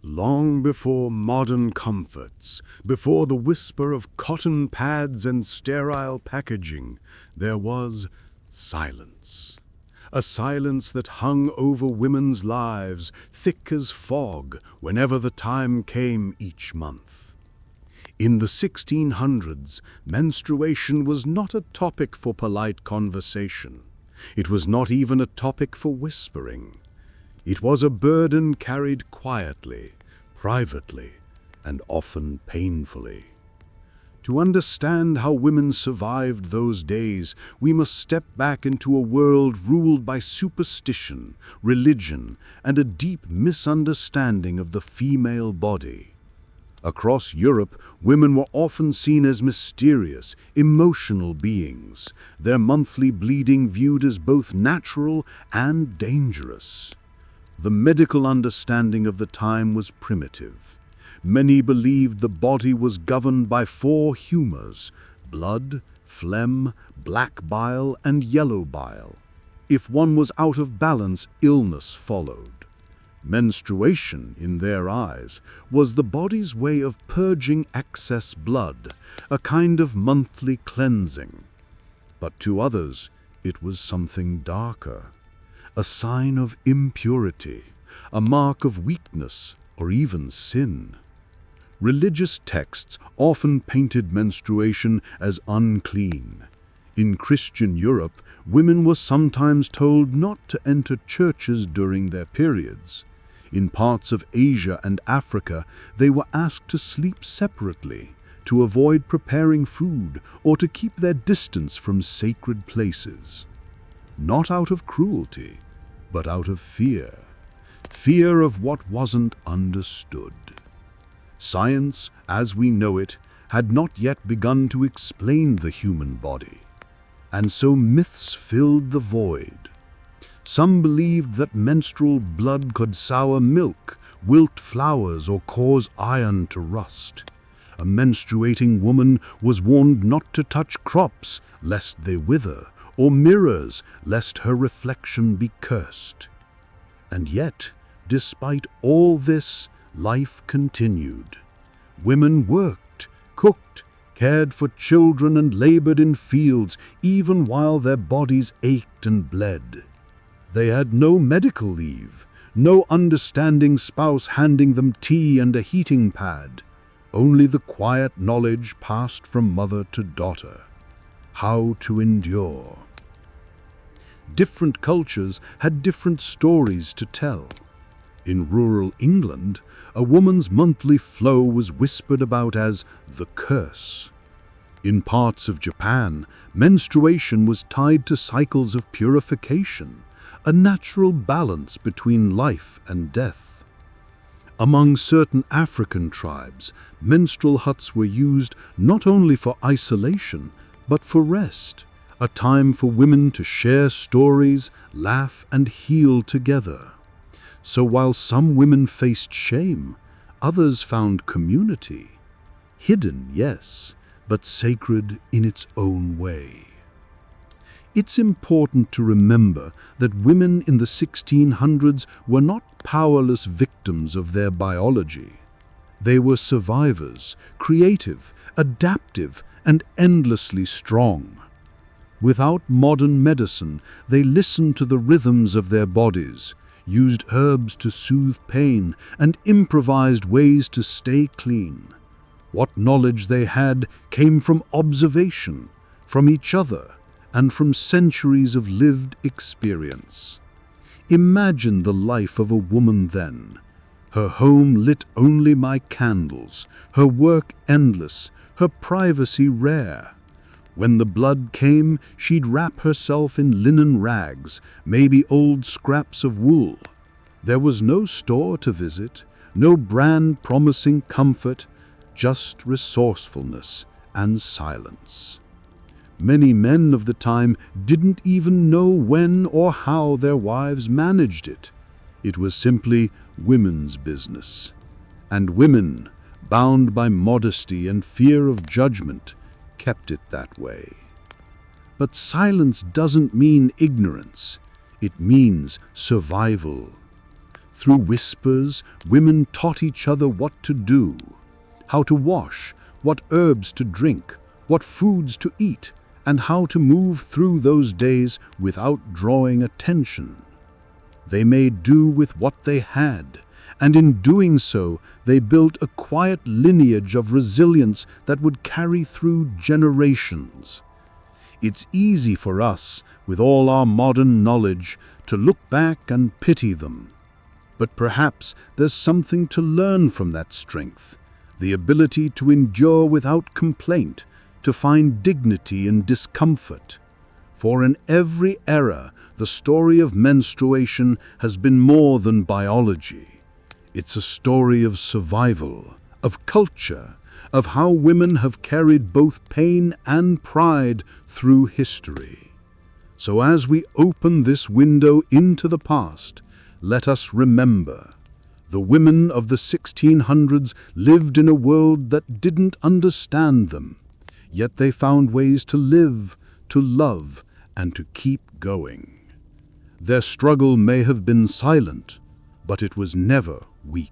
Long before modern comforts, before the whisper of cotton pads and sterile packaging, there was silence. A silence that hung over women's lives, thick as fog, whenever the time came each month. In the 1600s, menstruation was not a topic for polite conversation. It was not even a topic for whispering. It was a burden carried quietly, privately, and often painfully. To understand how women survived those days, we must step back into a world ruled by superstition, religion, and a deep misunderstanding of the female body. Across Europe, women were often seen as mysterious, emotional beings, their monthly bleeding viewed as both natural and dangerous. The medical understanding of the time was primitive. Many believed the body was governed by four humors: blood, phlegm, black bile, and yellow bile. If one was out of balance, illness followed. Menstruation, in their eyes, was the body's way of purging excess blood, a kind of monthly cleansing. But to others, it was something darker, a sign of impurity, a mark of weakness, or even sin. Religious texts often painted menstruation as unclean. In Christian Europe, women were sometimes told not to enter churches during their periods. In parts of Asia and Africa, they were asked to sleep separately, to avoid preparing food, or to keep their distance from sacred places. Not out of cruelty, but out of fear. Fear of what wasn't understood. Science, as we know it, had not yet begun to explain the human body, and so myths filled the void. Some believed that menstrual blood could sour milk, wilt flowers, or cause iron to rust. A menstruating woman was warned not to touch crops, lest they wither, or mirrors, lest her reflection be cursed. And yet, despite all this, life continued. Women worked, cooked, cared for children, and labored in fields, even while their bodies ached and bled. They had no medical leave, no understanding spouse handing them tea and a heating pad, only the quiet knowledge passed from mother to daughter: how to endure. Different cultures had different stories to tell. In rural England, a woman's monthly flow was whispered about as the curse. In parts of Japan, menstruation was tied to cycles of purification, a natural balance between life and death. Among certain African tribes, menstrual huts were used not only for isolation, but for rest, a time for women to share stories, laugh, and heal together. So while some women faced shame, others found community. Hidden, yes, but sacred in its own way. It's important to remember that women in the 1600s were not powerless victims of their biology. They were survivors, creative, adaptive, and endlessly strong. Without modern medicine, they listened to the rhythms of their bodies, used herbs to soothe pain, and improvised ways to stay clean. What knowledge they had came from observation, from each other, and from centuries of lived experience. Imagine the life of a woman then. Her home lit only by candles, her work endless, her privacy rare. When the blood came, she'd wrap herself in linen rags, maybe old scraps of wool. There was no store to visit, no brand promising comfort, just resourcefulness and silence. Many men of the time didn't even know when or how their wives managed it. It was simply women's business. And women, bound by modesty and fear of judgment, kept it that way. But silence doesn't mean ignorance. It means survival. Through whispers, women taught each other what to do, how to wash, what herbs to drink, what foods to eat, and how to move through those days without drawing attention. They made do with what they had, and in doing so, they built a quiet lineage of resilience that would carry through generations. It's easy for us, with all our modern knowledge, to look back and pity them. But perhaps there's something to learn from that strength, the ability to endure without complaint, to find dignity in discomfort. For in every era, the story of menstruation has been more than biology. It's a story of survival, of culture, of how women have carried both pain and pride through history. So as we open this window into the past, let us remember, the women of the 1600s lived in a world that didn't understand them, yet they found ways to live, to love, and to keep going. Their struggle may have been silent, but it was never weak.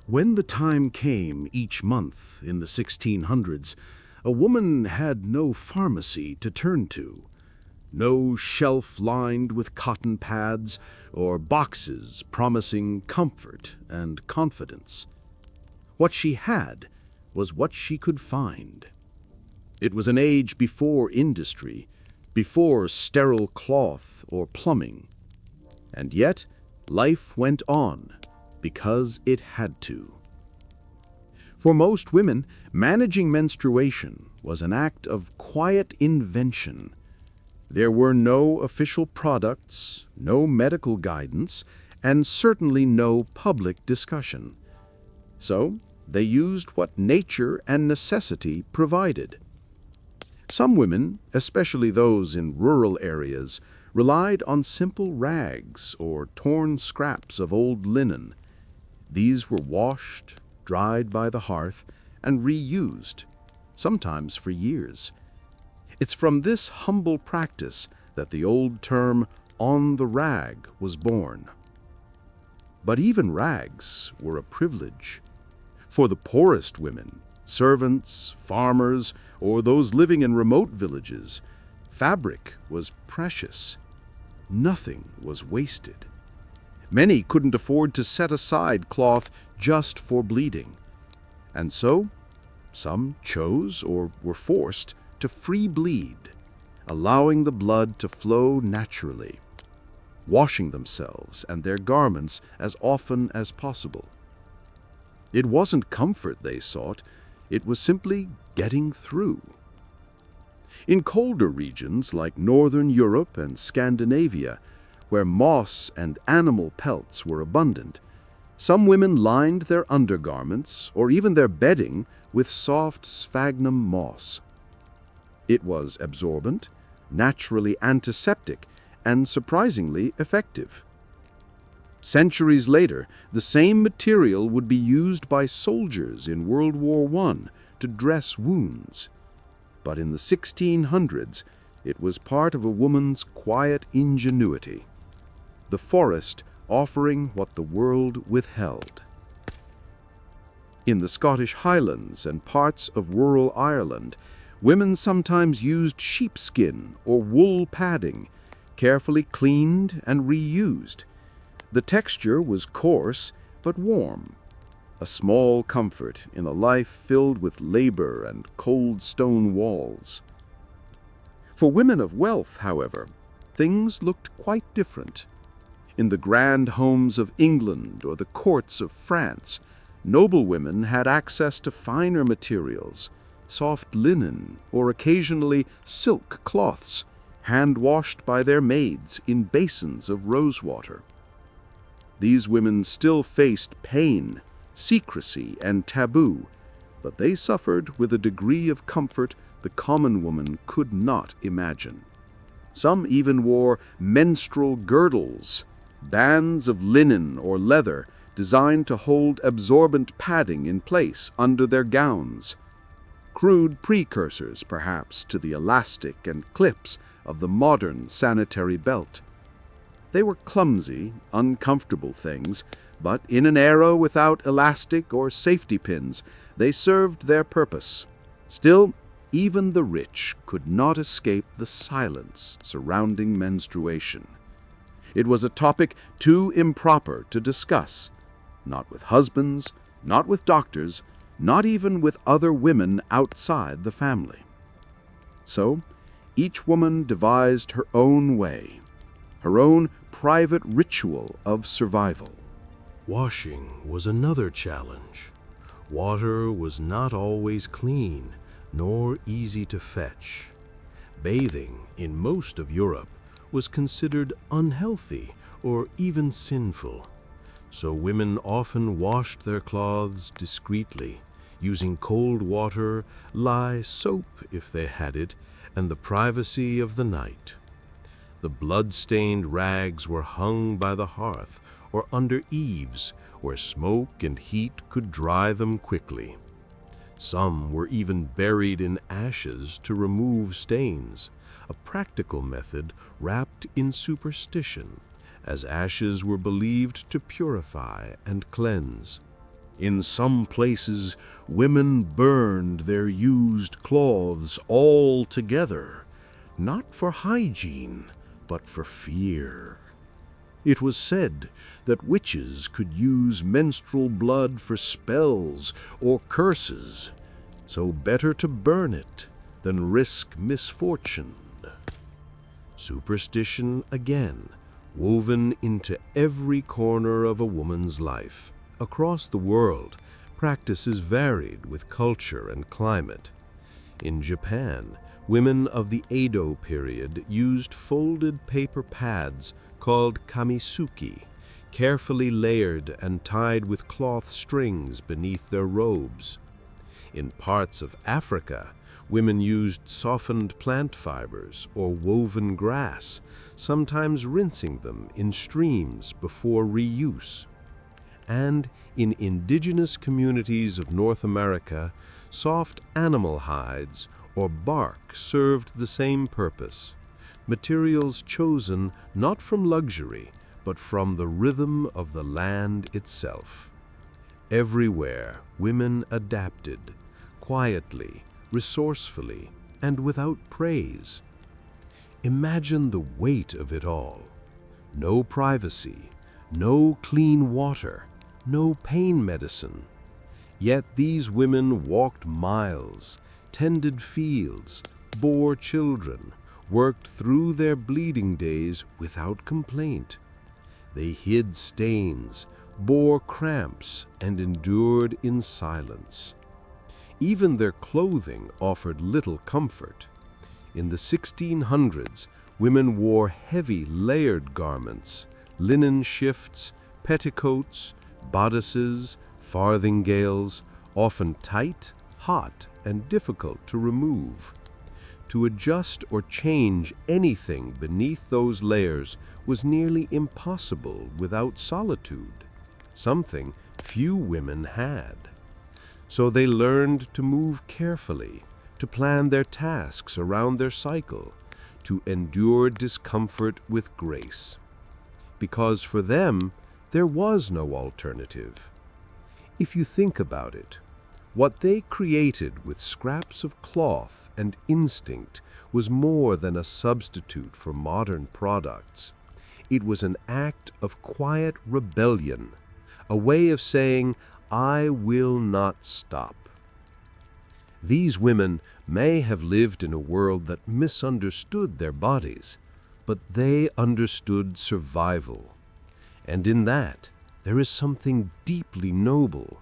When the time came each month in the 1600s, a woman had no pharmacy to turn to, no shelf lined with cotton pads or boxes promising comfort and confidence. What she had was what she could find. It was an age before industry, before sterile cloth or plumbing. And yet, life went on because it had to. For most women, managing menstruation was an act of quiet invention. There were no official products, no medical guidance, and certainly no public discussion. So, they used what nature and necessity provided. Some women, especially those in rural areas, relied on simple rags or torn scraps of old linen. These were washed, dried by the hearth, and reused, sometimes for years. It's from this humble practice that the old term "on the rag" was born. But even rags were a privilege. For the poorest women, servants, farmers, or those living in remote villages, fabric was precious. Nothing was wasted. Many couldn't afford to set aside cloth just for bleeding. And so, some chose or were forced to free bleed, allowing the blood to flow naturally, washing themselves and their garments as often as possible. It wasn't comfort they sought, it was simply getting through. In colder regions like Northern Europe and Scandinavia, where moss and animal pelts were abundant, some women lined their undergarments or even their bedding with soft sphagnum moss. It was absorbent, naturally antiseptic, and surprisingly effective. Centuries later, the same material would be used by soldiers in World War I to dress wounds. But in the 1600s, it was part of a woman's quiet ingenuity, the forest offering what the world withheld. In the Scottish Highlands and parts of rural Ireland, women sometimes used sheepskin or wool padding, carefully cleaned and reused. The texture was coarse but warm, a small comfort in a life filled with labor and cold stone walls. For women of wealth, however, things looked quite different. In the grand homes of England or the courts of France, noblewomen had access to finer materials, soft linen, or occasionally silk cloths, hand-washed by their maids in basins of rosewater. These women still faced pain, secrecy, and taboo, but they suffered with a degree of comfort the common woman could not imagine. Some even wore menstrual girdles, bands of linen or leather designed to hold absorbent padding in place under their gowns. Crude precursors, perhaps, to the elastic and clips of the modern sanitary belt. They were clumsy, uncomfortable things, but in an era without elastic or safety pins, they served their purpose. Still, even the rich could not escape the silence surrounding menstruation. It was a topic too improper to discuss, not with husbands, not with doctors, not even with other women outside the family. So, each woman devised her own way, her own private ritual of survival. Washing was another challenge. Water was not always clean, nor easy to fetch. Bathing in most of Europe was considered unhealthy or even sinful, so women often washed their clothes discreetly, using cold water, lye soap if they had it, and the privacy of the night. The blood-stained rags were hung by the hearth or under eaves where smoke and heat could dry them quickly. Some were even buried in ashes to remove stains, a practical method wrapped in superstition, as ashes were believed to purify and cleanse. In some places, women burned their used clothes all together, not for hygiene, but for fear. It was said that witches could use menstrual blood for spells or curses, so better to burn it than risk misfortune. Superstition, again, woven into every corner of a woman's life. Across the world, practices varied with culture and climate. In Japan, women of the Edo period used folded paper pads called kamisuki, carefully layered and tied with cloth strings beneath their robes. In parts of Africa, women used softened plant fibers or woven grass, sometimes rinsing them in streams before reuse. And in indigenous communities of North America, soft animal hides or bark served the same purpose, materials chosen not from luxury, but from the rhythm of the land itself. Everywhere, women adapted, quietly, resourcefully, and without praise. Imagine the weight of it all. No privacy, no clean water, no pain medicine. Yet these women walked miles, tended fields, bore children, worked through their bleeding days without complaint. They hid stains, bore cramps, and endured in silence. Even their clothing offered little comfort. In the 1600s, women wore heavy layered garments, linen shifts, petticoats, bodices, farthingales, often tight, hot, and difficult to remove. To adjust or change anything beneath those layers was nearly impossible without solitude, something few women had. So they learned to move carefully, to plan their tasks around their cycle, to endure discomfort with grace. Because for them, there was no alternative. If you think about it, what they created with scraps of cloth and instinct was more than a substitute for modern products. It was an act of quiet rebellion, a way of saying, "I will not stop." These women may have lived in a world that misunderstood their bodies, but they understood survival. And in that, there is something deeply noble.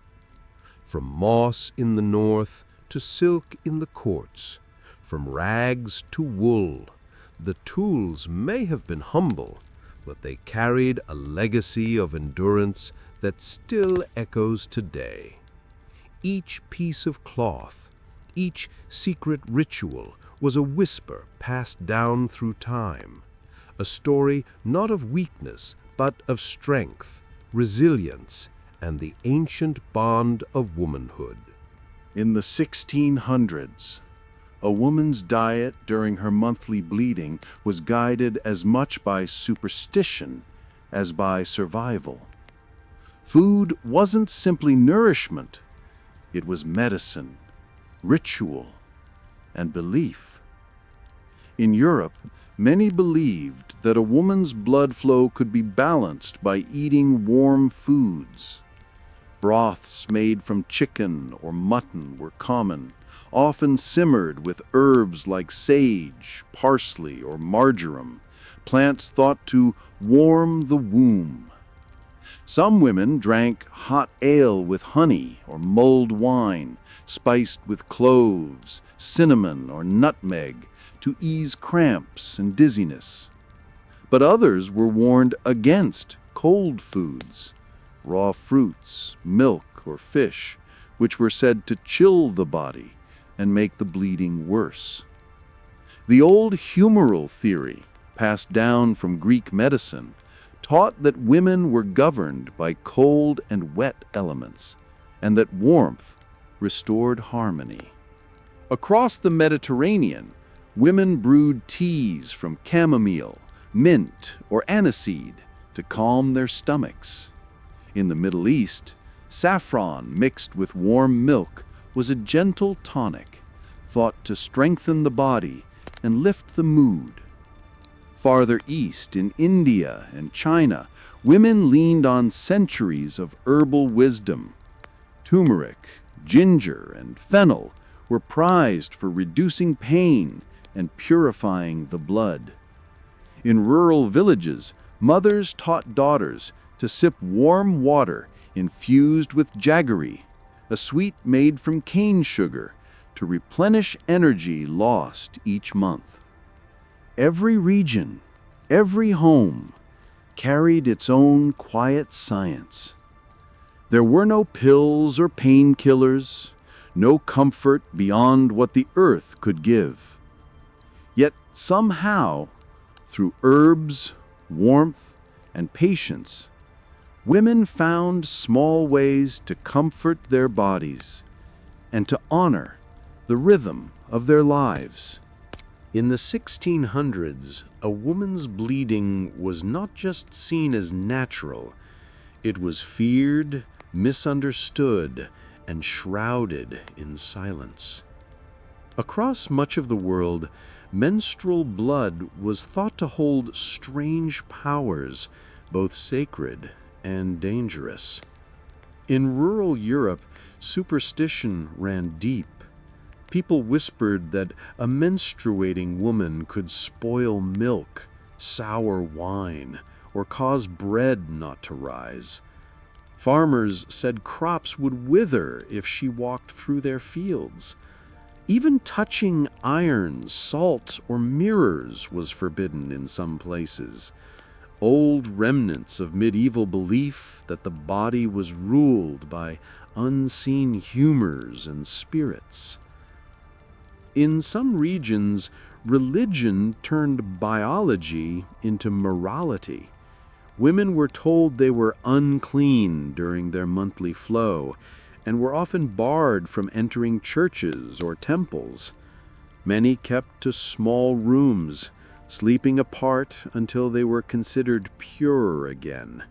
From moss in the north to silk in the courts, from rags to wool, the tools may have been humble, but they carried a legacy of endurance that still echoes today. Each piece of cloth, each secret ritual was a whisper passed down through time, a story not of weakness, but of strength, resilience, and the ancient bond of womanhood. In the 1600s, A woman's diet during her monthly bleeding was guided as much by superstition as by survival. Food wasn't simply nourishment, it was medicine, ritual, and belief. In Europe, many believed that a woman's blood flow could be balanced by eating warm foods. Broths made from chicken or mutton were common, often simmered with herbs like sage, parsley, or marjoram, plants thought to warm the womb. Some women drank hot ale with honey or mulled wine, spiced with cloves, cinnamon, or nutmeg, to ease cramps and dizziness. But others were warned against cold foods, raw fruits, milk, or fish, which were said to chill the body and make the bleeding worse. The old humoral theory, passed down from Greek medicine, taught that women were governed by cold and wet elements, and that warmth restored harmony. Across the Mediterranean, women brewed teas from chamomile, mint, or aniseed to calm their stomachs. In the Middle East, saffron mixed with warm milk was a gentle tonic, thought to strengthen the body and lift the mood. Farther east, in India and China, women leaned on centuries of herbal wisdom. Turmeric, ginger, and fennel were prized for reducing pain and purifying the blood. In rural villages, mothers taught daughters to sip warm water infused with jaggery, a sweet made from cane sugar, to replenish energy lost each month. Every region, every home, carried its own quiet science. There were no pills or painkillers, no comfort beyond what the earth could give. Yet somehow, through herbs, warmth, and patience, women found small ways to comfort their bodies and to honor the rhythm of their lives. In the 1600s, a woman's bleeding was not just seen as natural, it was feared, misunderstood, and shrouded in silence. Across much of the world, menstrual blood was thought to hold strange powers, both sacred and dangerous. In rural Europe, superstition ran deep. People whispered that a menstruating woman could spoil milk, sour wine, or cause bread not to rise. Farmers said crops would wither if she walked through their fields. Even touching iron, salt, or mirrors was forbidden in some places. Old remnants of medieval belief that the body was ruled by unseen humors and spirits. In some regions, religion turned biology into morality. Women were told they were unclean during their monthly flow, and were often barred from entering churches or temples. Many kept to small rooms, sleeping apart until they were considered pure again.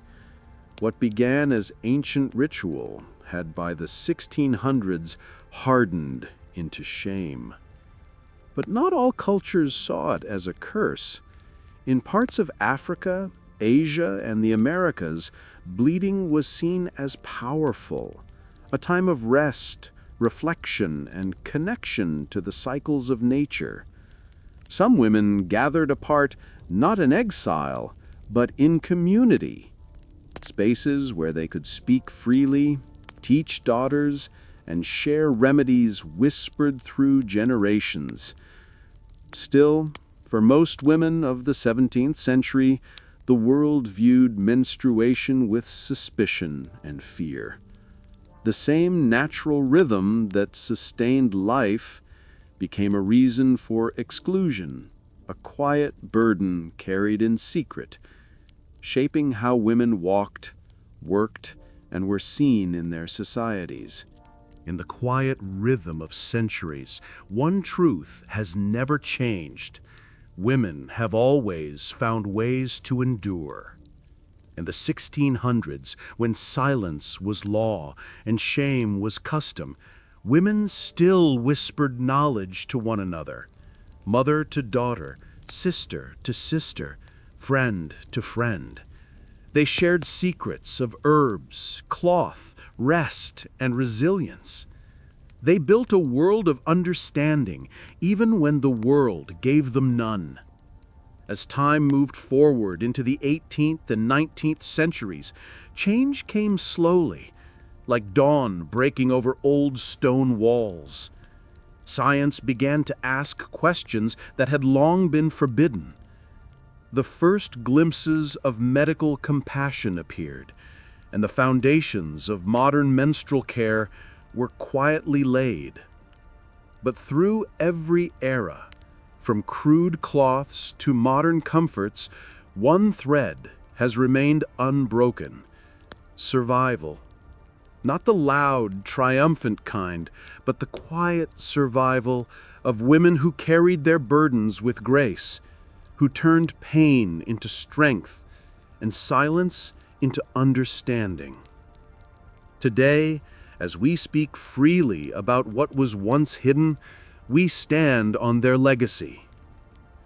What began as ancient ritual had by the 1600s hardened into shame. But not all cultures saw it as a curse. In parts of Africa, Asia, and the Americas, bleeding was seen as powerful, a time of rest, reflection, and connection to the cycles of nature. Some women gathered apart not in exile, but in community, spaces where they could speak freely, teach daughters, and share remedies whispered through generations. Still, for most women of the 17th century, the world viewed menstruation with suspicion and fear. The same natural rhythm that sustained life became a reason for exclusion, a quiet burden carried in secret, shaping how women walked, worked, and were seen in their societies. In the quiet rhythm of centuries, one truth has never changed. Women have always found ways to endure. In the 1600s, when silence was law and shame was custom, women still whispered knowledge to one another. Mother to daughter, sister to sister, friend to friend. They shared secrets of herbs, cloth, rest, and resilience. They built a world of understanding, even when the world gave them none. As time moved forward into the 18th and 19th centuries, change came slowly, like dawn breaking over old stone walls. Science began to ask questions that had long been forbidden. The first glimpses of medical compassion appeared, and the foundations of modern menstrual care were quietly laid. But through every era, from crude cloths to modern comforts, one thread has remained unbroken: survival. Not the loud, triumphant kind, but the quiet survival of women who carried their burdens with grace, who turned pain into strength and silence into understanding. Today, as we speak freely about what was once hidden, we stand on their legacy.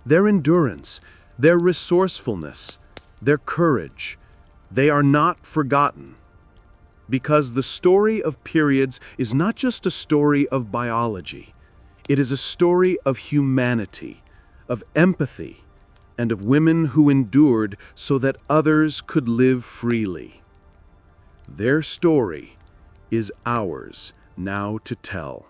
Their endurance, their resourcefulness, their courage, they are not forgotten. Because the story of periods is not just a story of biology. It is a story of humanity, of empathy, and of women who endured so that others could live freely. Their story is ours now to tell.